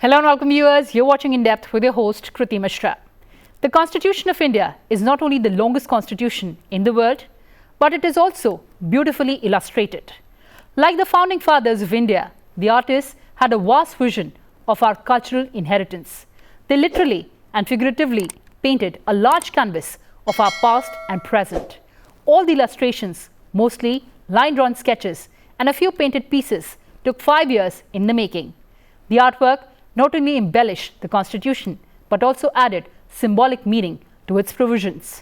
Hello and welcome viewers, you're watching In Depth with your host Kriti Mishra. The Constitution of India is not only the longest constitution in the world, but it is also beautifully illustrated. Like the founding fathers of India, the artists had a vast vision of our cultural inheritance. They literally and figuratively painted a large canvas of our past and present. All the illustrations, mostly line-drawn sketches and a few painted pieces, took 5 years in the making. The artwork not only embellished the Constitution, but also added symbolic meaning to its provisions.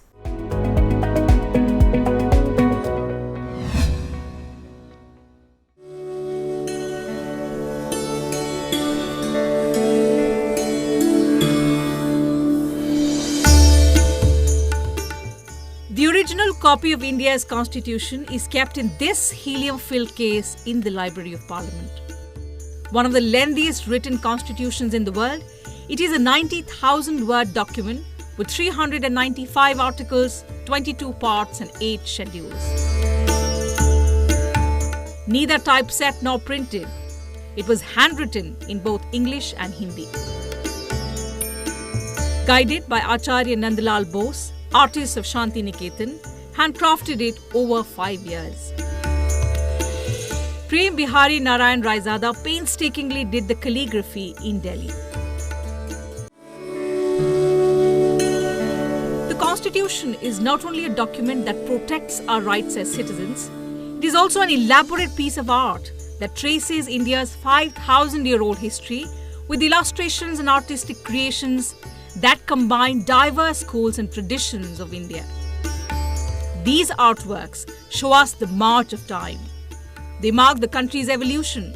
The original copy of India's Constitution is kept in this helium-filled case in the Library of Parliament. One of the lengthiest written constitutions in the world, it is a 90,000-word document with 395 articles, 22 parts and 8 schedules. Neither typeset nor printed. It was handwritten in both English and Hindi. Guided by Acharya Nandalal Bose, artist of Santiniketan, handcrafted it over 5 years. Prem Behari Narain Raizada painstakingly did the calligraphy in Delhi. The Constitution is not only a document that protects our rights as citizens, it is also an elaborate piece of art that traces India's 5,000-year-old history with illustrations and artistic creations that combine diverse schools and traditions of India. These artworks show us the march of time. They mark the country's evolution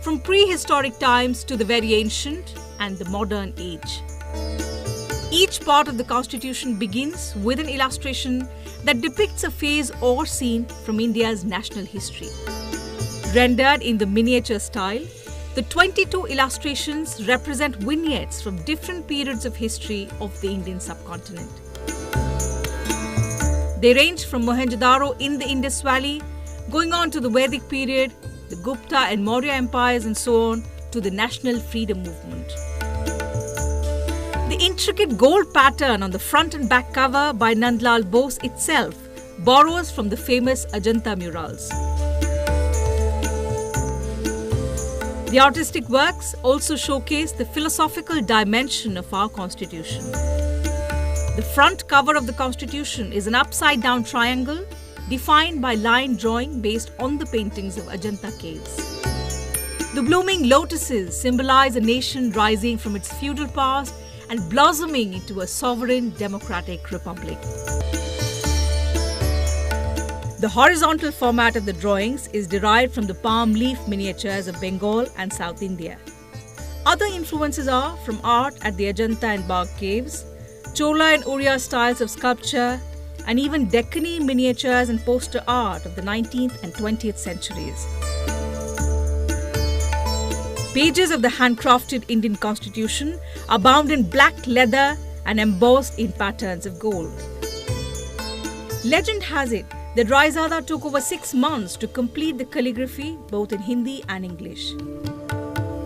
from prehistoric times to the very ancient and the modern age. Each part of the Constitution begins with an illustration that depicts a phase or scene from India's national history. Rendered in the miniature style, the 22 illustrations represent vignettes from different periods of history of the Indian subcontinent. They range from Mohenjo-daro in the Indus Valley, going on to the Vedic period, the Gupta and Maurya empires and so on, to the national freedom movement. The intricate gold pattern on the front and back cover by Nandalal Bose itself borrows from the famous Ajanta murals. The artistic works also showcase the philosophical dimension of our Constitution. The front cover of the Constitution is an upside-down triangle defined by line drawing based on the paintings of Ajanta caves. The blooming lotuses symbolize a nation rising from its feudal past and blossoming into a sovereign democratic republic. The horizontal format of the drawings is derived from the palm leaf miniatures of Bengal and South India. Other influences are from art at the Ajanta and Bagh caves, Chola and Oriya styles of sculpture, and even Deccani miniatures and poster art of the 19th and 20th centuries. Pages of the handcrafted Indian Constitution are bound in black leather and embossed in patterns of gold. Legend has it that Raizada took over 6 months to complete the calligraphy both in Hindi and English.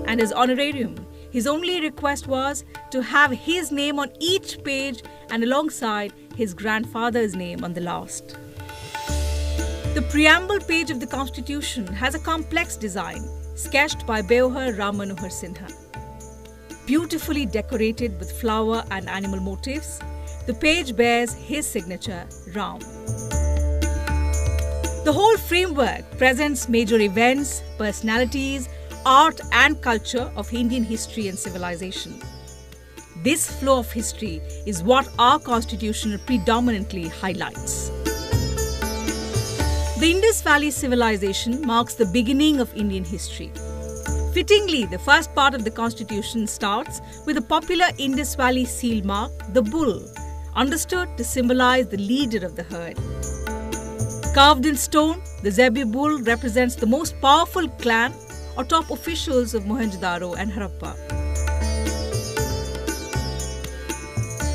And as honorarium, his only request was to have his name on each page and alongside his grandfather's name on the last. The preamble page of the Constitution has a complex design sketched by Beohar Ram Manohar Sinha. Beautifully decorated with flower and animal motifs, the page bears his signature, Ram. The whole framework presents major events, personalities, art and culture of Indian history and civilization. This flow of history is what our Constitution predominantly highlights. The Indus Valley civilization marks the beginning of Indian history. Fittingly, the first part of the Constitution starts with a popular Indus Valley seal mark, the bull, understood to symbolize the leader of the herd. Carved in stone, the Zebu bull represents the most powerful clan or top officials of Mohenjo-daro and Harappa.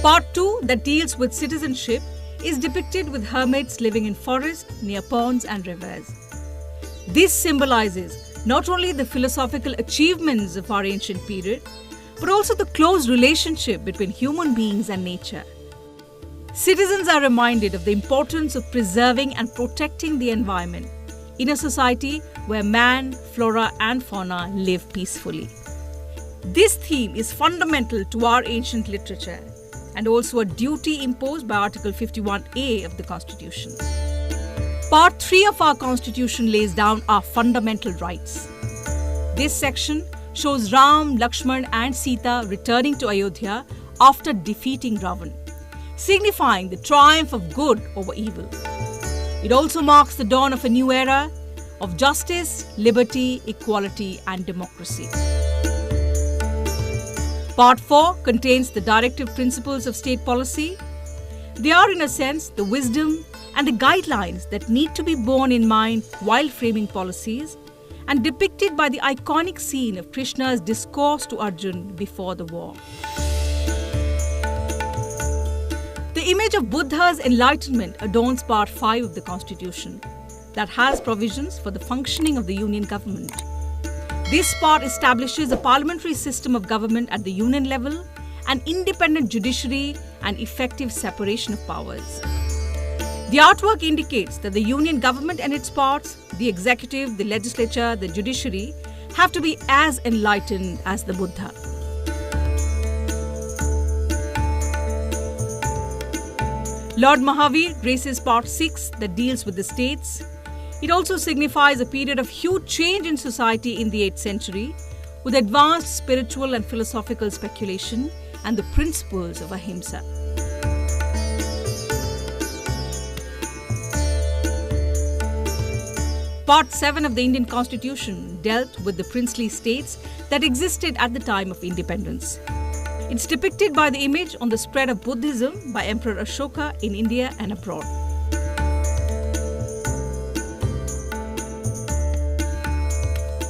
Part 2, that deals with citizenship, is depicted with hermits living in forests near ponds and rivers. This symbolizes not only the philosophical achievements of our ancient period, but also the close relationship between human beings and nature. Citizens are reminded of the importance of preserving and protecting the environment in a society where man, flora and fauna live peacefully. This theme is fundamental to our ancient literature and also a duty imposed by Article 51A of the Constitution. Part 3 of our Constitution lays down our fundamental rights. This section shows Ram, Lakshman and Sita returning to Ayodhya after defeating Ravan, signifying the triumph of good over evil. It also marks the dawn of a new era of justice, liberty, equality and democracy. Part 4 contains the directive principles of state policy. They are, in a sense, the wisdom and the guidelines that need to be borne in mind while framing policies, and depicted by the iconic scene of Krishna's discourse to Arjun before the war. The image of Buddha's enlightenment adorns Part 5 of the Constitution that has provisions for the functioning of the Union government. This part establishes a parliamentary system of government at the Union level, an independent judiciary and effective separation of powers. The artwork indicates that the Union government and its parts, the executive, the legislature, the judiciary, have to be as enlightened as the Buddha. Lord Mahavir graces Part 6 that deals with the states. It also signifies a period of huge change in society in the 8th century, with advanced spiritual and philosophical speculation and the principles of ahimsa. Part 7 of the Indian Constitution dealt with the princely states that existed at the time of independence. It's depicted by the image on the spread of Buddhism by Emperor Ashoka in India and abroad.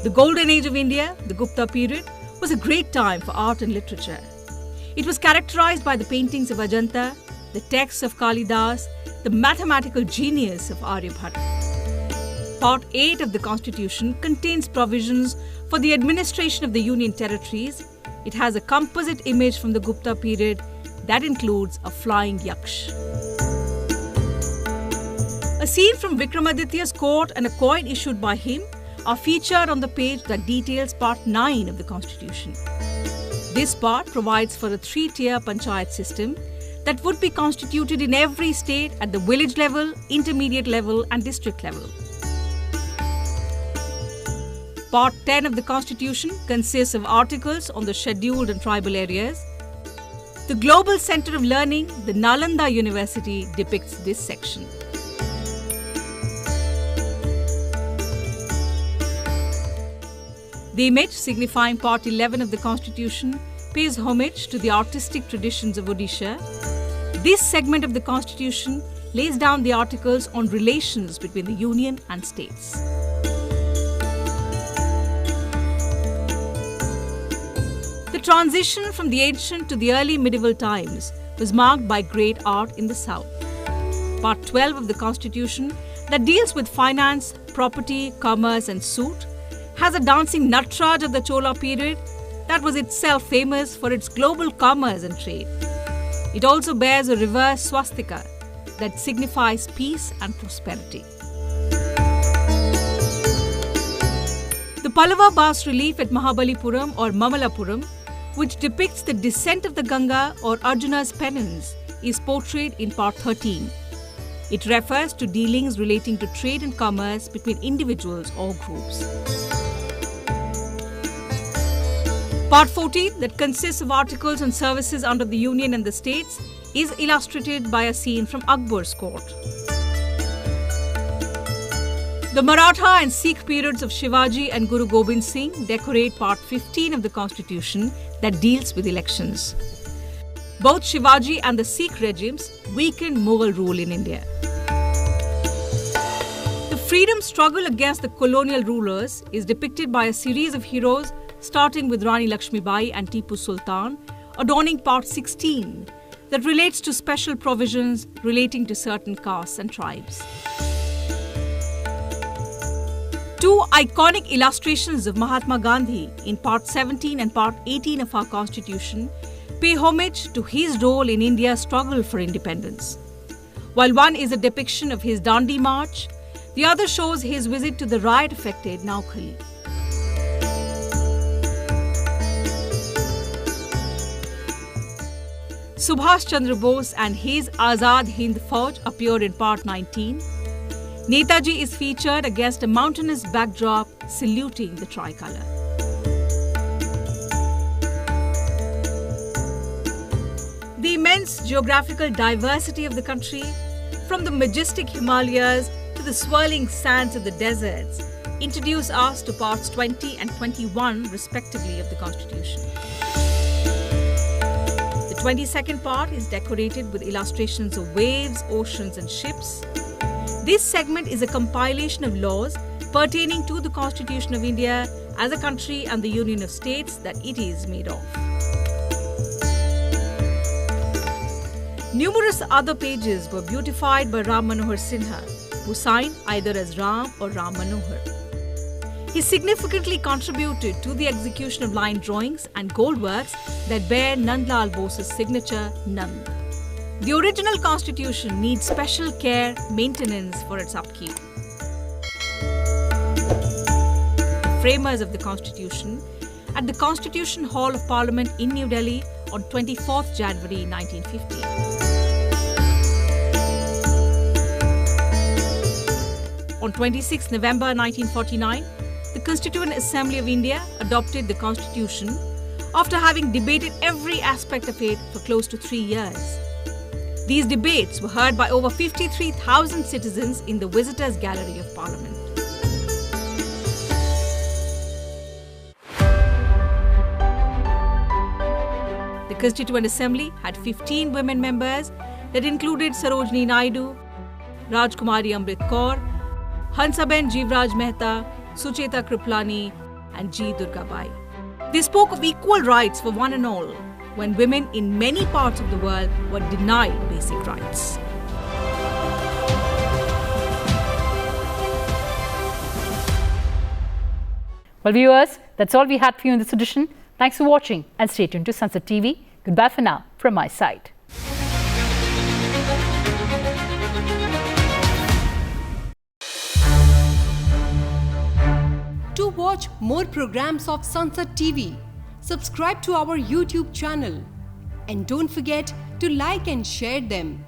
The Golden Age of India, the Gupta period, was a great time for art and literature. It was characterized by the paintings of Ajanta, the texts of Kalidas, the mathematical genius of Aryabhatta. Part 8 of the Constitution contains provisions for the administration of the Union territories. It has a composite image from the Gupta period that includes a flying yaksh. A scene from Vikramaditya's court and a coin issued by him are featured on the page that details Part 9 of the Constitution. This part provides for a 3-tier panchayat system that would be constituted in every state at the village level, intermediate level and district level. Part 10 of the Constitution consists of articles on the scheduled and tribal areas. The Global Center of Learning, the Nalanda University, depicts this section. The image, signifying Part 11 of the Constitution, pays homage to the artistic traditions of Odisha. This segment of the Constitution lays down the articles on relations between the Union and states. The transition from the ancient to the early medieval times was marked by great art in the south. Part 12 of the Constitution, that deals with finance, property, commerce and suit, has a dancing Natraj of the Chola period that was itself famous for its global commerce and trade. It also bears a reverse swastika that signifies peace and prosperity. The Pallava bas-relief at Mahabalipuram or Mamalapuram, which depicts the descent of the Ganga or Arjuna's penance, is portrayed in Part 13. It refers to dealings relating to trade and commerce between individuals or groups. Part 14, that consists of articles on services under the Union and the states, is illustrated by a scene from Akbar's court. The Maratha and Sikh periods of Shivaji and Guru Gobind Singh decorate Part 15 of the Constitution that deals with elections. Both Shivaji and the Sikh regimes weakened Mughal rule in India. The freedom struggle against the colonial rulers is depicted by a series of heroes starting with Rani Lakshmibai and Tipu Sultan, adorning Part 16 that relates to special provisions relating to certain castes and tribes. Two iconic illustrations of Mahatma Gandhi in Part 17 and Part 18 of our Constitution pay homage to his role in India's struggle for independence. While one is a depiction of his Dandi March, the other shows his visit to the riot-affected Naukhali. Subhash Chandra Bose and his Azad Hind Fauj appear in Part 19. Netaji is featured against a mountainous backdrop saluting the tricolour. The immense geographical diversity of the country, from the majestic Himalayas to the swirling sands of the deserts, introduce us to Parts 20 and 21 respectively of the Constitution. The 22nd part is decorated with illustrations of waves, oceans and ships. This segment is a compilation of laws pertaining to the Constitution of India as a country and the Union of States that it is made of. Numerous other pages were beautified by Ram Manohar Sinha, who signed either as Ram or Ram Manohar. He significantly contributed to the execution of line drawings and gold works that bear Nandalal Bose's signature, Nand. The original Constitution needs special care, maintenance for its upkeep. The framers of the Constitution, at the Constitution Hall of Parliament in New Delhi on 24th January 1950. On 26 November 1949, the Constituent Assembly of India adopted the Constitution after having debated every aspect of it for close to 3 years. These debates were heard by over 53,000 citizens in the Visitors' Gallery of Parliament. The Constituent Assembly had 15 women members that included Sarojini Naidu, Rajkumari Amrit Kaur, Hansaben Jivraj Mehta, Sucheta Kriplani and G. Durgabai. They spoke of equal rights for one and all, when women in many parts of the world were denied basic rights. Well, viewers, that's all we had for you in this edition. Thanks for watching and stay tuned to Sansad TV. Goodbye for now from my side. To watch more programs of Sansad TV, subscribe to our YouTube channel and don't forget to like and share them.